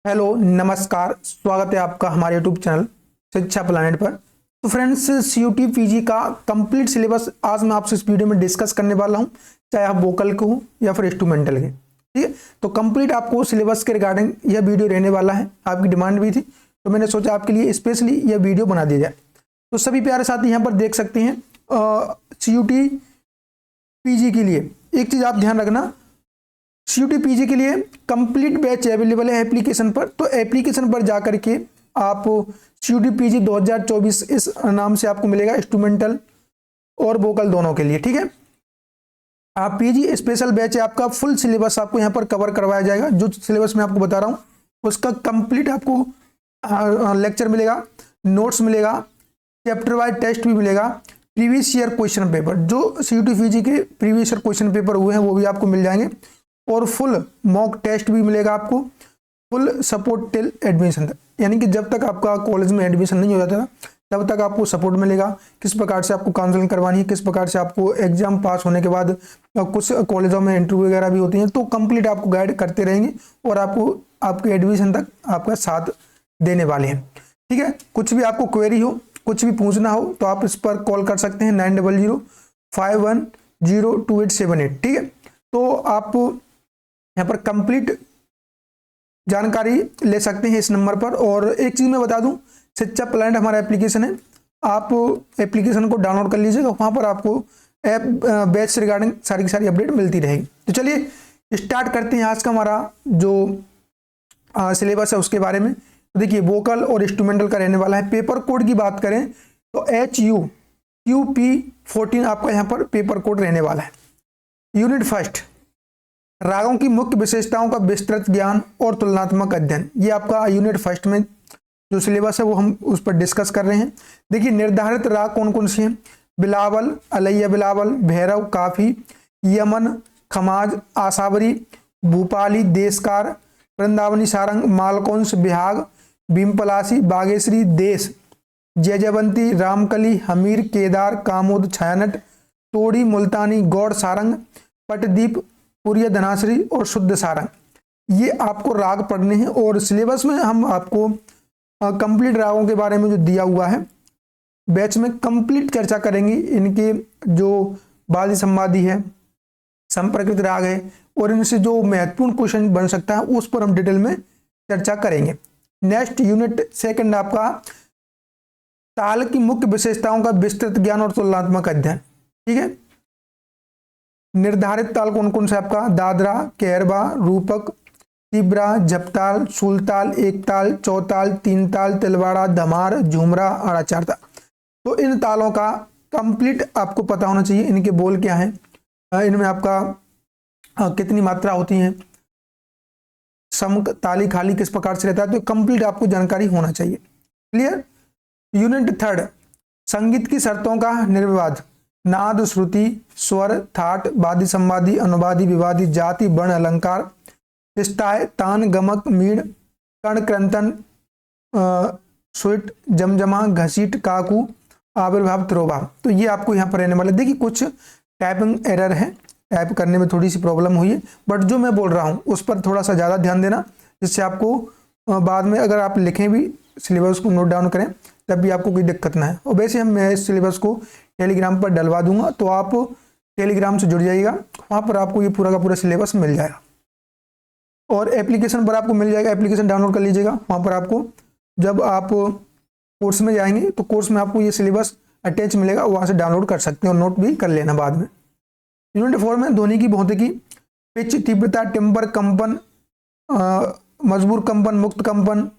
Hello नमस्कार, स्वागत है आपका हमारे यूट्यूब चैनल शिक्षा प्लैनेट पर। तो फ्रेंड्स, सीयूटी पीजी का कंप्लीट सिलेबस आज मैं आपसे इस वीडियो में डिस्कस करने वाला हूं, चाहे आप वोकल के हो या फिर इंस्ट्रूमेंटल के। ठीक है, तो कंप्लीट आपको सिलेबस के रिगार्डिंग यह वीडियो रहने वाला है। आपकी डिमांड भी थी तो मैंने सोचा आपके लिए स्पेशली यह वीडियो बना दी जाए। तो सभी प्यारे साथी यहाँ पर देख सकते हैं, सीयूटी पीजी के लिए एक चीज आप ध्यान रखना, सीयूटी पीजी के लिए कंप्लीट बैच अवेलेबल है एप्लीकेशन पर। तो एप्लीकेशन पर जाकर के आप सीयूटी पीजी 2024 इस नाम से आपको मिलेगा, इंस्ट्रूमेंटल और वोकल दोनों के लिए। ठीक है, आप पीजी स्पेशल बैच है, आपका फुल सिलेबस आपको यहाँ पर कवर करवाया जाएगा। जो सिलेबस मैं आपको बता रहा हूँ उसका कंप्लीट आपको लेक्चर मिलेगा, नोट्स मिलेगा, चैप्टर वाइज टेस्ट भी मिलेगा, प्रीवियस ईयर क्वेश्चन पेपर जो सीयूटी पीजी के प्रीवियस ईयर क्वेश्चन पेपर हुए हैं वो भी आपको मिल जाएंगे, और फुल मॉक टेस्ट भी मिलेगा आपको, फुल सपोर्ट टिल एडमिशन तक। यानी कि जब तक आपका कॉलेज में एडमिशन नहीं हो जाता तब तक आपको सपोर्ट मिलेगा, किस प्रकार से आपको काउंसलिंग करवानी है, किस प्रकार से आपको एग्जाम पास होने के बाद कुछ कॉलेजों में इंटरव्यू वगैरह भी होती हैं, तो कंप्लीट आपको गाइड करते रहेंगे और आपको आपके एडमिशन तक आपका साथ देने वाले हैं। ठीक है, कुछ भी आपको क्वेरी हो, कुछ भी पूछना हो तो आप इस पर कॉल कर सकते हैं 9005102878। ठीक है, तो आप यहाँ पर कंप्लीट जानकारी ले सकते हैं इस नंबर पर। और एक चीज मैं बता दूं, शिक्षा प्लैनेट हमारा एप्लीकेशन है, आप एप्लीकेशन को डाउनलोड कर लीजिएगा, वहां पर आपको ऐप बैच से रिगार्डिंग सारी की सारी अपडेट मिलती रहेगी। तो चलिए स्टार्ट करते हैं आज का हमारा जो सिलेबस है उसके बारे में। तो देखिए, वोकल और इंस्ट्रूमेंटल का रहने वाला है। पेपर कोड की बात करें तो HUQP14 आपका यहाँ पर पेपर कोड रहने वाला है। यूनिट फर्स्ट, रागों की मुख्य विशेषताओं का विस्तृत ज्ञान और तुलनात्मक अध्ययन, ये आपका यूनिट फर्स्ट में जो सिलेबस है वो हम उस पर डिस्कस कर रहे हैं। देखिए, निर्धारित राग कौन कौन से हैं? बिलावल, अलैया बिलावल, भैरव, काफी, यमन, खमाज, आसावरी, भूपाली, देशकार, वृंदावनी सारंग, मालकौंस, बिहाग, भीमपलासी, बागेश्वरी, देश, जयजयवंती, रामकली, हमीर, केदार, कामोद, छायानट, तोड़ी, मुल्तानी, गौड़ सारंग, पटदीप, पुरिया, धनाश्री और शुद्ध सारंग, ये आपको राग पढ़ने हैं। और सिलेबस में हम आपको कंप्लीट रागों के बारे में जो दिया हुआ है बैच में कंप्लीट चर्चा करेंगे। इनके जो वादी संवादी है, संप्रकृत राग है, और इनसे जो महत्वपूर्ण क्वेश्चन बन सकता है उस पर हम डिटेल में चर्चा करेंगे। नेक्स्ट यूनिट सेकंड आपका ताल की मुख्य विशेषताओं का विस्तृत ज्ञान और तुलनात्मक अध्ययन। ठीक है, निर्धारित ताल कौन कौन से आपका? दादरा, कैरबा, रूपक, तिब्रा, झपताल, सुलताल, एक ताल, चौताल, तीन ताल, तिलवाड़ा, धमार, झूमरा और आचार ताल। तो इन तालों का कंप्लीट आपको पता होना चाहिए, इनके बोल क्या हैं, इनमें आपका कितनी मात्रा होती है, सम ताली खाली किस प्रकार से रहता है, तो कंप्लीट आपको जानकारी होना चाहिए। क्लियर। यूनिट थर्ड, संगीत की शर्तों का निर्विवाद, नाद, श्रुति, स्वर, थाट, वादी संवादी, अनुवादी, विवादी, जाति, वर्ण, अलंकार, स्टाय, तान, गमक, मीण, कर्ण, क्रंतन, स्विट, जमजमा, घसीट, काकू, आविर्भाव, तिरोभाव। तो ये आपको यहाँ पर रहने वाले। देखिए, कुछ टाइपिंग एरर है, टाइप करने में थोड़ी सी प्रॉब्लम हुई है, बट जो मैं बोल रहा हूँ उस पर थोड़ा सा ज़्यादा ध्यान देना, जिससे आपको बाद में अगर आप लिखें भी, सिलेबस को नोट डाउन करें, तब भी आपको कोई दिक्कत ना है। और वैसे मैं इस सिलेबस को टेलीग्राम पर डलवा दूंगा, तो आप टेलीग्राम से जुड़ जाइएगा, वहाँ पर आपको ये पूरा का पूरा सिलेबस मिल जाएगा। और एप्लीकेशन पर आपको मिल जाएगा, एप्लीकेशन डाउनलोड कर लीजिएगा। वहाँ पर आपको जब आप कोर्स में जाएंगे तो कोर्स में आपको ये सिलेबस अटैच मिलेगा, वहाँ से डाउनलोड कर सकते हैं और नोट भी कर लेना बाद में। यूनिट 4 में ध्वनि की भौतिकी, पिच, तीव्रता, टिम्बर, कंपन, मजबूर कंपन, मुक्त कंपन,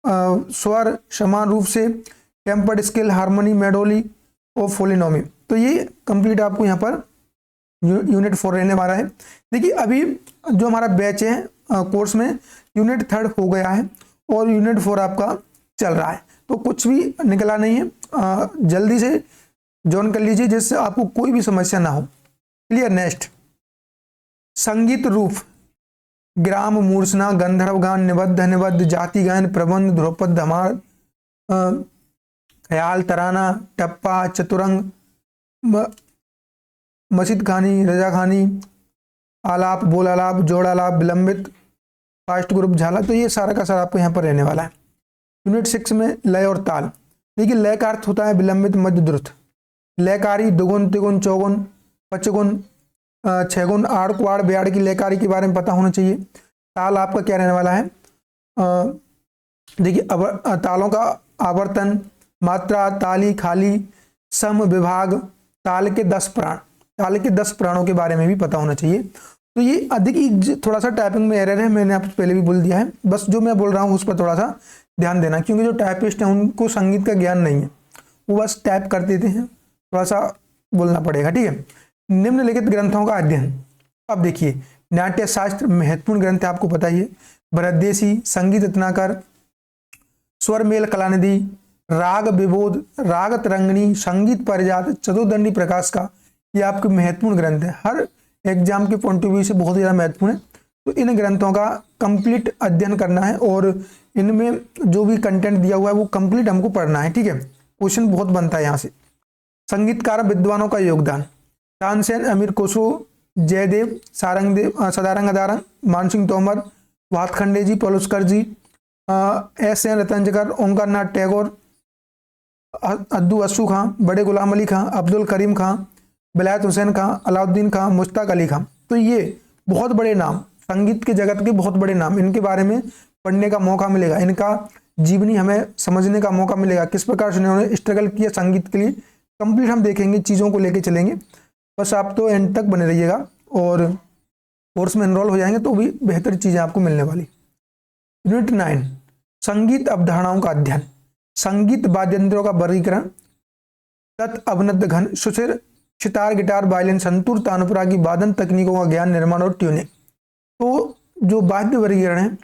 स्वर समान रूप से, टेम्पर्ड स्केल, हार्मोनी, मेडोली और फोलिनोमी। तो ये कंप्लीट आपको यहाँ पर यूनिट 4 रहने वाला है। देखिए, अभी जो हमारा बैच है कोर्स में यूनिट थर्ड हो गया है और यूनिट 4 आपका चल रहा है, तो कुछ भी निकला नहीं है, जल्दी से ज्वाइन कर लीजिए जिससे आपको कोई भी समस्या ना हो। क्लियर। नेक्स्ट, संगीत रूप, ग्राम, मूर्छना, गंधर्व गान, निबद्ध, निबद्ध, जाति गायन, प्रबंध, ध्रुपद, धमार, ख्याल, तराना, टप्पा, चतुरंग, मसीद खानी, रजा खानी, आलाप, बोल आलाप, जोड़ आलाप, विलंबित, फास्ट ग्रुप झाला, तो ये सारा का सारा आपको यहाँ पर रहने वाला है। यूनिट 6 में लय और ताल। देखिए लय का अर्थ होता है विलंबित मध्य द्रुत, लयकारी दुगुन तिगुन चौगुन पचगुन छगुन आड़ कुआड़ ब्याड़ की लयकारी के बारे में पता होना चाहिए। ताल आपका क्या रहने वाला है, देखिए तालों का आवर्तन, मात्रा, ताली, खाली, सम, विभाग, ताल के 10 प्राण, ताल के 10 प्राणों के बारे में भी पता होना चाहिए। तो ये अधिक थोड़ा सा टाइपिंग में एरर है, मैंने आपको पहले भी बोल दिया है, बस जो मैं बोल रहा हूँ उस पर थोड़ा सा ध्यान देना, क्योंकि जो टाइपिस्ट हैं उनको संगीत का ज्ञान नहीं है, वो बस टाइप कर देते हैं, थोड़ा सा बोलना पड़ेगा, ठीक है। निम्नलिखित ग्रंथों का अध्ययन। अब देखिए नाट्य शास्त्र महत्वपूर्ण ग्रंथ है, आपको पता ही है। बृहदेशी, संगीत रत्नाकर, स्वर मेल कलानिधि, राग विबोध, राग तरंगिणी, संगीत पारिजात, चतुर्दंडी प्रकाश का, ये आपके महत्वपूर्ण ग्रंथ है, हर एग्जाम के पॉइंट ऑफ व्यू से बहुत ज़्यादा महत्वपूर्ण है। तो इन ग्रंथों का कंप्लीट अध्ययन करना है और इनमें जो भी कंटेंट दिया हुआ है वो कंप्लीट हमको पढ़ना है, ठीक है। क्वेश्चन बहुत बनता है यहाँ से। संगीतकार विद्वानों का योगदान। तानसेन, अमीर खुसरो, जयदेव, सारंगदेव, सदारंग अदारंग, मानसिंह तोमर, भातखंडे जी, पलुस्कर जी, एस.एन. रतंजकर, ओंकार नाथ टैगोर, अद्दू अस्सू खां, बड़े गुलाम अली खां, अब्दुल करीम खां, विलायत हुसैन खां, अलाउद्दीन खां, मुश्ताक अली खां। तो ये बहुत बड़े नाम, संगीत के जगत के बहुत बड़े नाम, इनके बारे में पढ़ने का मौका मिलेगा, इनका जीवनी हमें समझने का मौका मिलेगा, किस प्रकार से उन्होंने स्ट्रगल किया संगीत के लिए, कंप्लीट हम देखेंगे, चीज़ों को लेके चलेंगे। बस आप तो एंड तक बने रहिएगा और कोर्स में एनरोल हो जाएंगे तो भी बेहतर चीज़ें आपको मिलने वाली। यूनिट 9 संगीत अवधारणाओं का अध्ययन। संगीत वाद्ययंत्रों का वर्गीकरण, तत् अवनत घन, सुशिर, सितार, गिटार, वायलिन, संतूर, तानपुरा की वादन तकनीकों का ज्ञान, निर्माण और ट्यूनिंग। तो जो वाद्य वर्गीकरण है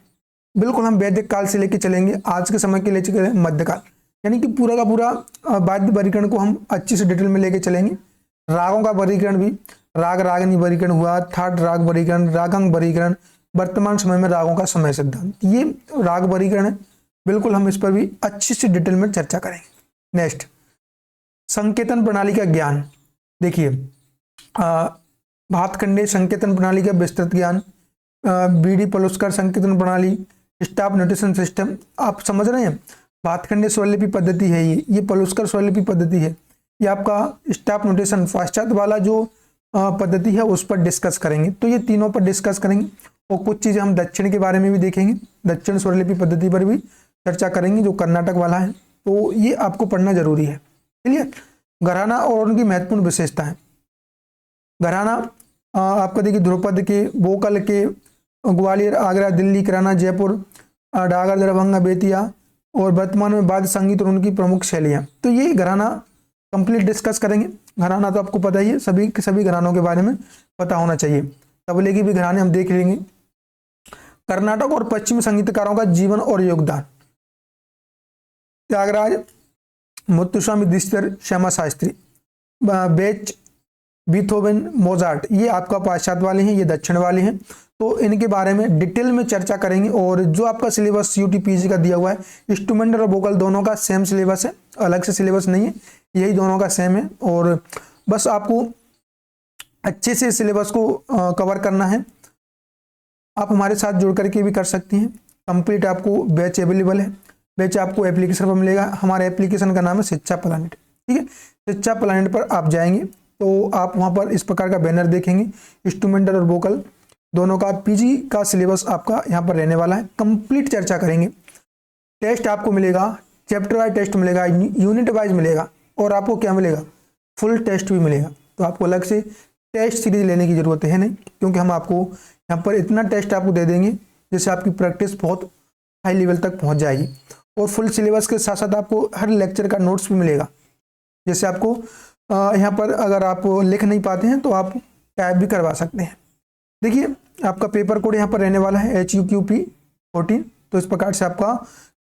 बिल्कुल हम वैदिक काल से लेके चलेंगे, आज के समय के ले चले मध्यकाल, यानी कि पूरा का पूरा वाद्य वर्गीकरण को हम अच्छी से डिटेल में लेके चलेंगे। रागों का वर्गीकरण भी, राग रागिनी वर्गीकरण हुआ, थाट राग वर्गीकरण, रागांग वर्गीकरण, वर्तमान समय में रागों का समय सिद्धांत, ये राग वर्गीकरण है, बिल्कुल हम इस पर भी अच्छी से डिटेल में चर्चा करेंगे। नेक्स्ट संकेतन प्रणाली का ज्ञान। देखिए भातखंडे संकेतन प्रणाली का विस्तृत ज्ञान, बी.डी. पलुस्कर संकेतन प्रणाली, स्टाफ नोटेशन सिस्टम, आप समझ रहे हैं। भातखंडे स्वरलिपि पद्धति है, ये पलुस्कर स्वरलिपि पद्धति है, ये आपका स्टाफ नोटेशन पाश्चात्य वाला जो पद्धति है उस पर डिस्कस करेंगे। तो ये तीनों पर डिस्कस करेंगे और कुछ चीज़ें हम दक्षिण के बारे में भी देखेंगे, दक्षिण स्वरलिपि पद्धति पर भी चर्चा करेंगे जो कर्नाटक वाला है, तो ये आपको पढ़ना जरूरी है। चलिए घराना और उनकी महत्वपूर्ण विशेषताएं। घराना आपका देखिए ध्रुपद के, बोकल के, ग्वालियर, आगरा, दिल्ली, किराना, जयपुर, डागर, दरभंगा, बेतिया और वर्तमान में वाद्य संगीत और उनकी प्रमुख शैलियाँ। तो ये घराना कंप्लीट डिस्कस करेंगे। घराना तो आपको पता ही है, सभी के सभी घरानों के बारे में पता होना चाहिए। तबले की भी घराने हम देख लेंगे। कर्नाटक और पश्चिमी संगीतकारों का जीवन और योगदान। त्यागराज, मुत्तुस्वामी दीक्षितर, श्यामा शास्त्री, बेच, बीथोवन, मोजार्ट, ये आपका पाश्चात्य वाले हैं, ये दक्षिण वाले हैं। तो इनके बारे में डिटेल में चर्चा करेंगे। और जो आपका सिलेबस यूटीपीजी का दिया हुआ है, इंस्ट्रूमेंटल और वोकल दोनों का सेम सिलेबस है, अलग से सिलेबस नहीं है, यही दोनों का सेम है। और बस आपको अच्छे से सिलेबस को कवर करना है। आप हमारे साथ जुड़ करके भी कर सकती हैं। कंप्लीट आपको बैच अवेलेबल है, बैच आपको एप्लीकेशन पर मिलेगा। हमारे एप्लीकेशन का नाम है शिक्षा प्लानेट, ठीक है। शिक्षा प्लानेट पर आप जाएंगे तो आप वहाँ पर इस प्रकार का बैनर देखेंगे, इंस्ट्रूमेंटल और वोकल दोनों का पीजी का सिलेबस आपका यहाँ पर रहने वाला है। कंप्लीट चर्चा करेंगे। टेस्ट आपको मिलेगा, चैप्टर वाइज टेस्ट मिलेगा, यूनिट वाइज मिलेगा और आपको क्या मिलेगा, फुल टेस्ट भी मिलेगा। तो आपको अलग से टेस्ट सीरीज लेने की ज़रूरत है नहीं, क्योंकि हम आपको यहाँ पर इतना टेस्ट आपको दे देंगे जिससे आपकी प्रैक्टिस बहुत हाई लेवल तक पहुँच जाएगी। और फुल सिलेबस के साथ साथ आपको हर लेक्चर का नोट्स भी मिलेगा। जैसे आपको यहाँ पर अगर आप लिख नहीं पाते हैं तो आप टाइप भी करवा सकते हैं। देखिए आपका पेपर कोड यहाँ पर रहने वाला है HUQP 14। तो इस प्रकार से आपका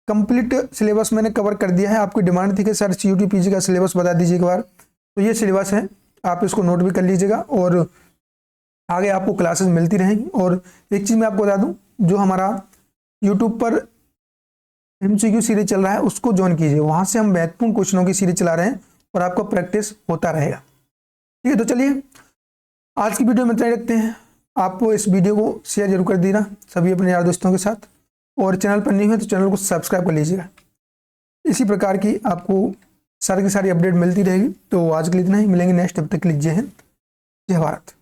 कंप्लीट सिलेबस मैंने कवर कर दिया है। आपकी डिमांड थी कि सर CUTPG का सिलेबस बता दीजिए एक बार, तो ये सिलेबस है, आप इसको नोट भी कर लीजिएगा और आगे आपको क्लासेस मिलती रहेंगी। और एक चीज़ मैं आपको बता दूँ, जो हमारा यूट्यूब पर MCQ सीरीज चल रहा है उसको ज्वाइन कीजिए, वहाँ से हम महत्वपूर्ण क्वेश्चनों की सीरीज चला रहे हैं और आपका प्रैक्टिस होता रहेगा, ठीक है। तो चलिए आज की वीडियो में इतना ही रखते हैं। आप इस वीडियो को शेयर जरूर कर देना सभी अपने यार दोस्तों के साथ, और चैनल पर नहीं हो तो चैनल को सब्सक्राइब कर लीजिएगा। इसी प्रकार की आपको सारी की सारी अपडेट मिलती रहेगी। तो आज के लिए इतना ही, मिलेंगे नेक्स्ट। तब तक के लिए जय हिंद, जय भारत।